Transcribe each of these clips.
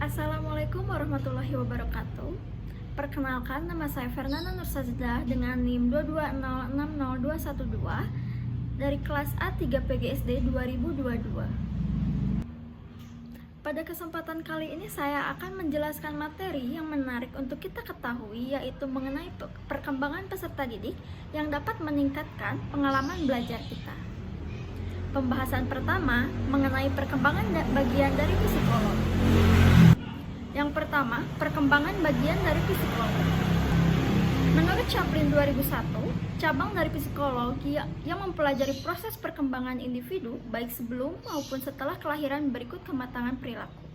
Assalamualaikum warahmatullahi wabarakatuh. Perkenalkan, nama saya Fernanda Nursazdah dengan NIM 220600212 dari kelas A3 PGSD 2022. Pada kesempatan kali ini saya akan menjelaskan materi yang menarik untuk kita ketahui, yaitu mengenai perkembangan peserta didik yang dapat meningkatkan pengalaman belajar kita. Pembahasan pertama mengenai perkembangan bagian dari psikologi. Yang pertama, perkembangan bagian dari psikologi. Menurut Chaplin 2001, cabang dari psikologi yang mempelajari proses perkembangan individu baik sebelum maupun setelah kelahiran berikut kematangan perilaku.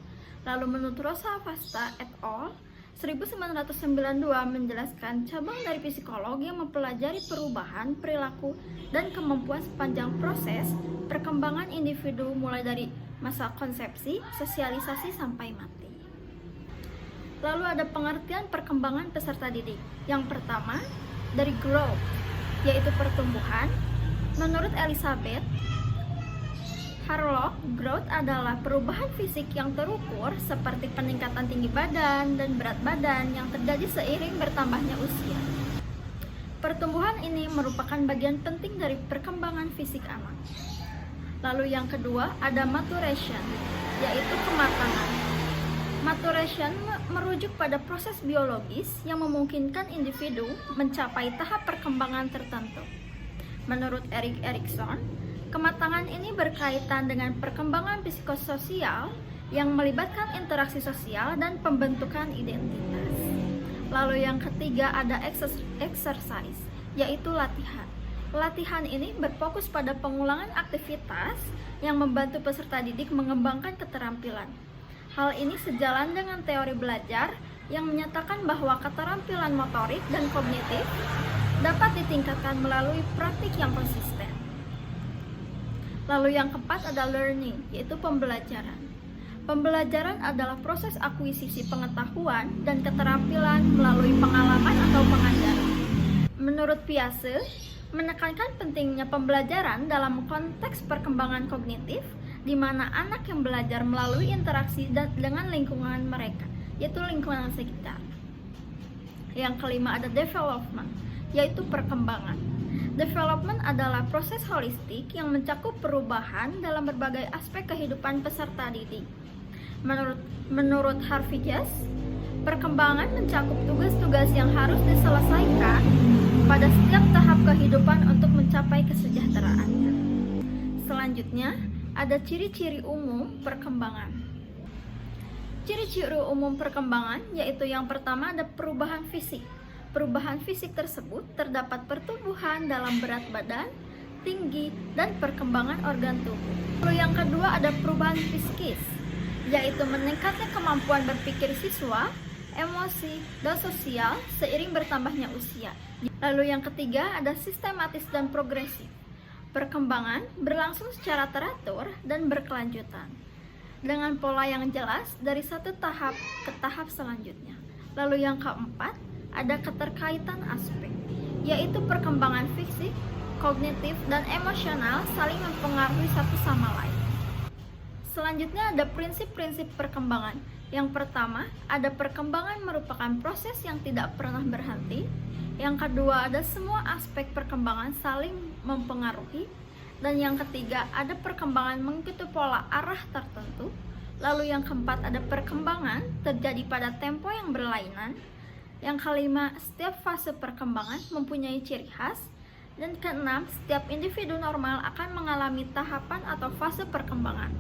Lalu menurut Rosa Vasta et al. 1992 menjelaskan cabang dari psikologi yang mempelajari perubahan perilaku dan kemampuan sepanjang proses perkembangan individu mulai dari masa konsepsi, sosialisasi sampai mati. Lalu ada pengertian perkembangan peserta didik. Yang pertama, dari growth, yaitu pertumbuhan. Menurut Elizabeth Harlock, growth adalah perubahan fisik yang terukur seperti peningkatan tinggi badan dan berat badan yang terjadi seiring bertambahnya usia. Pertumbuhan ini merupakan bagian penting dari perkembangan fisik anak. Lalu yang kedua, ada maturation, yaitu kematangan. Maturation merujuk pada proses biologis yang memungkinkan individu mencapai tahap perkembangan tertentu. Menurut Erik Erikson, kematangan ini berkaitan dengan perkembangan psikososial yang melibatkan interaksi sosial dan pembentukan identitas. Lalu yang ketiga ada exercise, yaitu latihan. Latihan ini berfokus pada pengulangan aktivitas yang membantu peserta didik mengembangkan keterampilan. Hal ini sejalan dengan teori belajar yang menyatakan bahwa keterampilan motorik dan kognitif dapat ditingkatkan melalui praktik yang konsisten. Lalu yang keempat ada learning, yaitu pembelajaran. Pembelajaran adalah proses akuisisi pengetahuan dan keterampilan melalui pengalaman atau pengajaran. Menurut Piaget, menekankan pentingnya pembelajaran dalam konteks perkembangan kognitif, di mana anak yang belajar melalui interaksi dengan lingkungan mereka, yaitu lingkungan sekitar. Yang kelima ada development, yaitu perkembangan. Development adalah proses holistik yang mencakup perubahan dalam berbagai aspek kehidupan peserta didik. Menurut Harvey Jess, perkembangan mencakup tugas-tugas yang harus diselesaikan pada setiap tahap kehidupan untuk mencapai kesejahteraannya. Selanjutnya, ada ciri-ciri umum perkembangan. Ciri-ciri umum perkembangan yaitu yang pertama ada perubahan fisik. Perubahan fisik tersebut terdapat pertumbuhan dalam berat badan, tinggi, dan perkembangan organ tubuh. Lalu yang kedua ada perubahan psikis, yaitu meningkatnya kemampuan berpikir siswa, emosi, dan sosial seiring bertambahnya usia. Lalu yang ketiga ada sistematis dan progresif. Perkembangan berlangsung secara teratur dan berkelanjutan dengan pola yang jelas dari satu tahap ke tahap selanjutnya. Lalu yang keempat ada keterkaitan aspek, yaitu perkembangan fisik, kognitif, dan emosional saling mempengaruhi satu sama lain. Selanjutnya ada prinsip-prinsip perkembangan. Yang pertama, ada perkembangan merupakan proses yang tidak pernah berhenti. Yang kedua, ada semua aspek perkembangan saling mempengaruhi. Dan yang ketiga, ada perkembangan mengikuti pola arah tertentu. Lalu yang keempat, ada perkembangan terjadi pada tempo yang berlainan. Yang kelima, setiap fase perkembangan mempunyai ciri khas. Dan keenam, setiap individu normal akan mengalami tahapan atau fase perkembangan.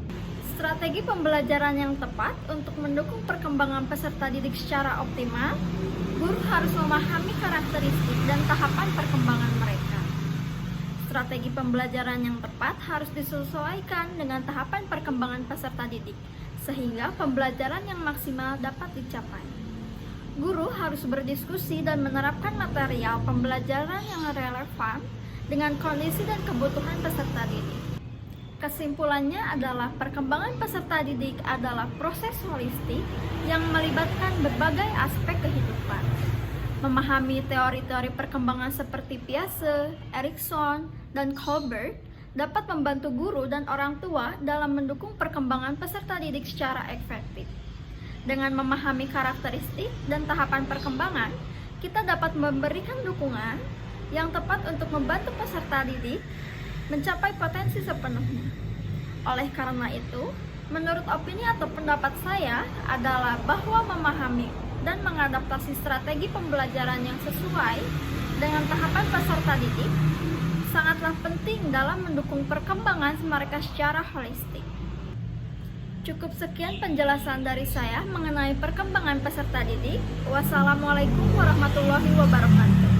Strategi pembelajaran yang tepat untuk mendukung perkembangan peserta didik secara optimal, guru harus memahami karakteristik dan tahapan perkembangan mereka. Strategi pembelajaran yang tepat harus disesuaikan dengan tahapan perkembangan peserta didik, sehingga pembelajaran yang maksimal dapat dicapai. Guru harus berdiskusi dan menerapkan material pembelajaran yang relevan dengan kondisi dan kebutuhan peserta didik. Kesimpulannya adalah perkembangan peserta didik adalah proses holistik yang melibatkan berbagai aspek kehidupan. Memahami teori-teori perkembangan seperti Piaget, Erikson, dan Colbert dapat membantu guru dan orang tua dalam mendukung perkembangan peserta didik secara efektif. Dengan memahami karakteristik dan tahapan perkembangan, kita dapat memberikan dukungan yang tepat untuk membantu peserta didik mencapai potensi sepenuhnya. Oleh karena itu, menurut opini atau pendapat saya adalah bahwa memahami dan mengadaptasi strategi pembelajaran yang sesuai dengan tahapan peserta didik sangatlah penting dalam mendukung perkembangan mereka secara holistik. Cukup sekian penjelasan dari saya mengenai perkembangan peserta didik. Wassalamualaikum warahmatullahi wabarakatuh.